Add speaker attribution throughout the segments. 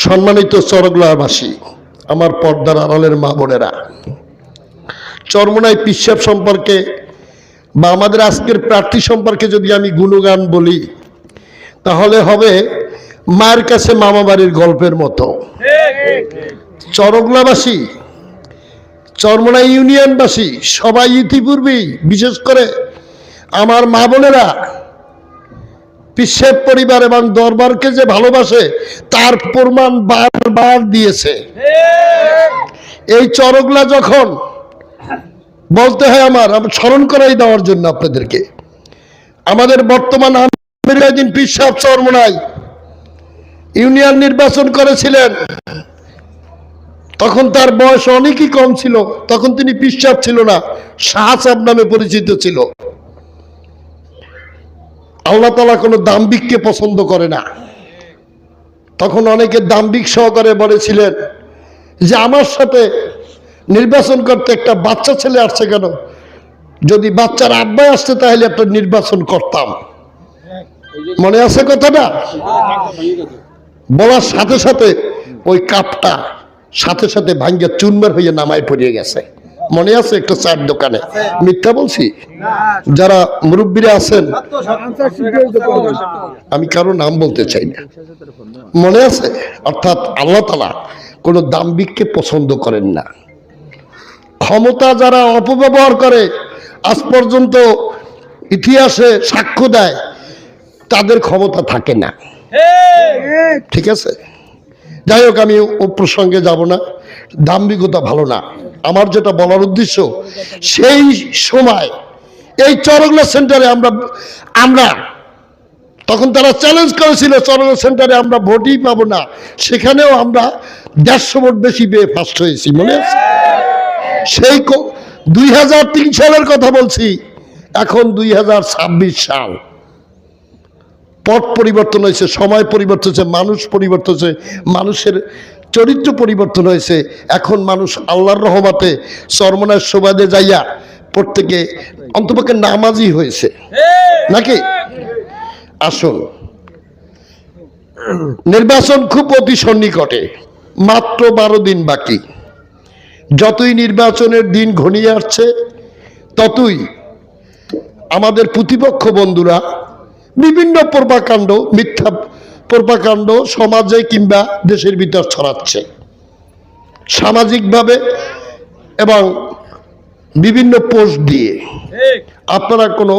Speaker 1: সম্মানিত চরগলাবাসী, আমার পর্দার আড়ালের মা বোনেরা, চরমোনাই পীর সাহেব সম্পর্কে বা আমাদের আজকের প্রার্থী সম্পর্কে যদি আমি গুণগান বলি তাহলে হবে মায়ের কাছে মামা বাড়ির গল্পের মতো। চরগলাবাসী, চরমোনাই ইউনিয়নবাসী সবাই ইতিপূর্বেই, বিশেষ করে আমার মা বোনেরা পীর সাহেব পরিবার এবং দরবারকে যে ভালোবাসে তার প্রমাণ বারবার দিয়েছে। এই চরগলা যখন বলতে হয় আমার স্মরণ করাই দেওয়ার জন্য আপনাদেরকে, আমাদের বর্তমান আমির পীর সাহেব চরমোনাই ইউনিয়ন নির্বাচন করেছিলেন, তখন তার বয়স অনেকই কম ছিল, তখন তিনি পীর সাহেব ছিল না, শাহ সাহেব নামে পরিচিত ছিল। আল্লাহ তাআলা কোনো দাম্ভিককে পছন্দ করে না। তখন অনেকে দাম্ভিক সহকারে বলেছিলেন যে আমার সাথে নির্বাচন করতে একটা বাচ্চা ছেলে আসছে কেন, যদি বাচ্চার আব্বাই আসছে তাহলে একটা নির্বাচন করতাম। মনে আছে কথাটা? বলার সাথে সাথে ওই কাপটা সাথে সাথে ভাঙ্গা চুরমার হয়ে নামায় পড়িয়ে গেছে। মনে আছে? একটা চার দোকানে, মিথ্যা বলছি? যারা মুরব্বীরা আছেন, আমি কারো নাম বলতে চাই না, মনে আছে? অর্থাৎ আল্লাহ তাআলা কোনো দাম্ভিককে পছন্দ করেন না। ক্ষমতা যারা অপব্যবহার করে আজ পর্যন্ত ইতিহাসে সাক্ষ্য দেয় তাদের ক্ষমতা থাকে না। ঠিক আছে, যাই হোক, আমি ও প্রসঙ্গে যাব না। দাম্ভিকতা ভালো না। আমার যেটা বলার উদ্দেশ্য, সেই সময় এই চরগলা সেন্টারে আমরা তখন তারা চ্যালেঞ্জ করেছিল চরগলা সেন্টারে আমরা ভোটই পাবো না, সেখানেও আমরা 150 ভোট বেশি পেয়ে ফার্স্ট হয়েছি। মনে আছে? সেই 2003 সালের কথা বলছি, এখন 2026 সাল। পথ পরিবর্তন হয়েছে, সময় পরিবর্তন হয়েছে, মানুষ পরিবর্তন হয়েছে, মানুষের চরিত্র পরিবর্তন হয়েছে। এখন মানুষ আল্লাহর রহমতে চরমোনাই সুবাদে যাইয়া প্রত্যেকে অন্তপক্ষে নামাজি হয়েছে, নাকি? আসুন, নির্বাচন খুব অতি সন্নিকটে, মাত্র 12 দিন বাকি। যতই নির্বাচনের দিন ঘনিয়ে আসছে ততই আমাদের প্রতিপক্ষ বন্ধুরা বিভিন্ন প্রপাকাণ্ড, মিথ্যা প্রপাকাণ্ড সমাজে কিংবা দেশের ভিতর ছড়াচ্ছে সামাজিকভাবে এবং বিভিন্ন পোস্ট দিয়ে। আপনারা কোনো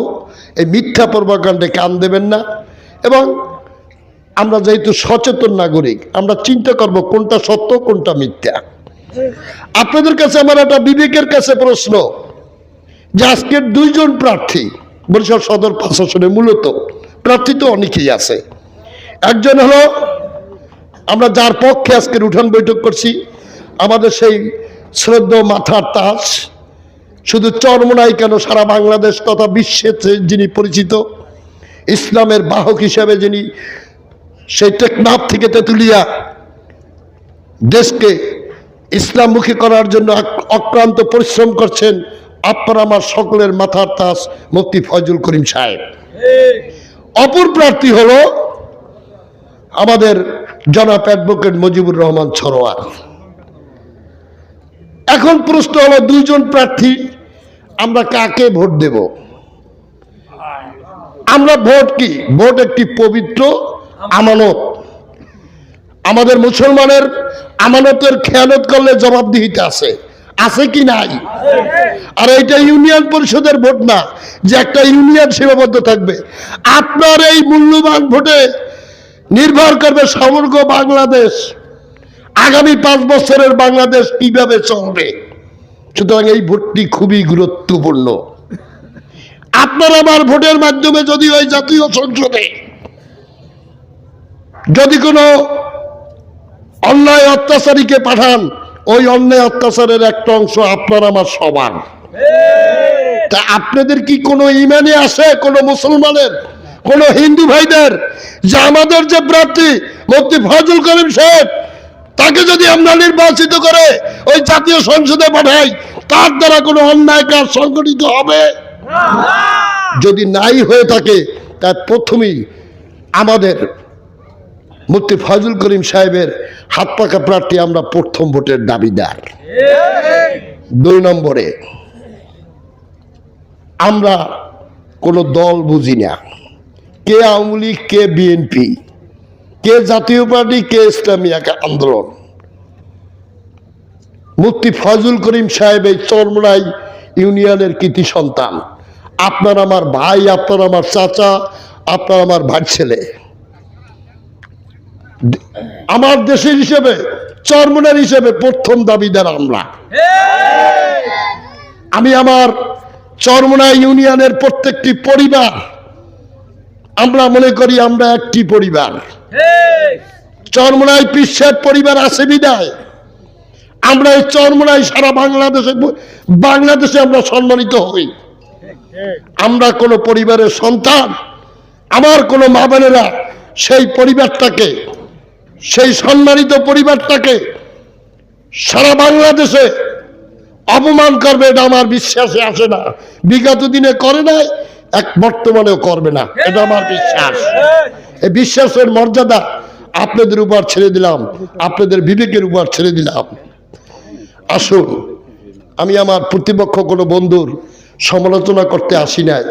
Speaker 1: এই মিথ্যা প্রপাকাণ্ডে কান দেবেন না। এবং আমরা যেহেতু সচেতন নাগরিক, আমরা চিন্তা করব কোনটা সত্য কোনটা মিথ্যা। আপনাদের কাছে আমার একটা বিবেকের কাছে প্রশ্ন, যে আজকের 2 জন প্রার্থী বরিশাল সদর 5 আসনে, মূলত প্রার্থী তো অনেকেই আছে। একজন হলো, আমরা যার পক্ষে আজকের উঠান বৈঠক করছি, আমাদের সেই শ্রদ্ধেয় মাথার তাজ, শুধু চরমোনাই কেন সারা বাংলাদেশ তথা বিশ্বে যিনি পরিচিত, ইসলামের বাহক হিসেবে যিনি সেই টেকনাফ থেকে তেঁতুলিয়া দেশকে ইসলামমুখী করার জন্য অক্লান্ত পরিশ্রম করছেন, আপনার আমার সকলের মাথার তাজ মুফতি ফয়জুল করিম সাহেব। অপর প্রার্থী হলো আমাদের জনাব অ্যাডভোকেট মুজিবুর রহমান সরোয়ার। এখন প্রশ্ন হলো, 2 জন প্রার্থী, আমরা কাকে ভোট দেব? আমরা ভোট কি? ভোট একটি পবিত্র আমানত। আমাদের মুসলমানের আমানতের খেয়ানত করলে জবাবদিহিতে আছে কি নাই? আর এইটা ইউনিয়ন পরিষদের ভোট না যে একটা ইউনিয়ন সীমাবদ্ধ থাকবে। আপনার এই মূল্যবান ভোটে নির্ভর করবে সমগ্র বাংলাদেশ, আগামী 5 বছরের বাংলাদেশ কিভাবে চলবে। সুতরাং এই ভোটটি খুবই গুরুত্বপূর্ণ। আপনার আমার ভোটের মাধ্যমে যদি ওই জাতীয় সংসদে যদি কোনো অন্যায় অত্যাচারীকে পাঠান, ওই অন্যায় অত্যাচারের একটা অংশ আপনার আমার সমান। তা আপনাদের কি কোনো ইমানে আসে, কোনো মুসলমানের, কোনো হিন্দু ভাইদের, যে আমাদের যে প্রার্থী মুফতি ফয়জুল করিম সাহেব, তাকে যদি আমরা নির্বাচিত করে ওই জাতীয় সংসদে পাঠাই, তার দ্বারা কোনো অন্যায় কাজ সংগঠিত হবে? যদি নাই হয়ে থাকে, তার প্রথমেই আমাদের মুফতি ফয়জুল করিম সাহেবের হাত পাকা প্রার্থী আমরা প্রথম ভোটের দাবিদার। 2 নম্বরে, আমরা কোনো দল বুঝি না, কে আওয়ামী লীগ, কে বিএনপি, কে জাতীয় পার্টি, কে ইসলামী আন্দোলন। মুফতি ফয়জুল করিম সাহেব এই চরমোনাই ইউনিয়নের কৃতি সন্তান। আপনার আমার ভাই, আপনার আমার চাচা, আপনার আমার ভাই ছেলে। আমার দেশের হিসেবে, চরমোনাই হিসেবে প্রথম দাবিদার আমরা। আমি আমার চরমোনাই ইউনিয়নের প্রত্যেকটি পরিবার, আমরা মনে করি আমরা একটি পরিবার। চরমোনাই পিসের পরিবার আছে বিদায় আমরা এই চরমোনাই সারা বাংলাদেশে আমরা সম্মানিত হই। আমরা কোন পরিবারের সন্তান, আমার কোন মা বোনেরা সেই পরিবারটাকে, সেই সম্মানিত পরিবারটাকে সারা বাংলাদেশে অপমান করবে, এটা আমার বিশ্বাসে আসে না। বিগত দিনে করে নাই, বর্তমানেও করবে না, এটা আমার বিশ্বাস। এই বিশ্বাসের মর্যাদা আপনাদের উপর ছেড়ে দিলাম, আপনাদের বিবেকের উপর ছেড়ে দিলাম। আসুন, আমি আমার প্রতিপক্ষ কোনো বন্ধুর সমালোচনা করতে আসি নাই,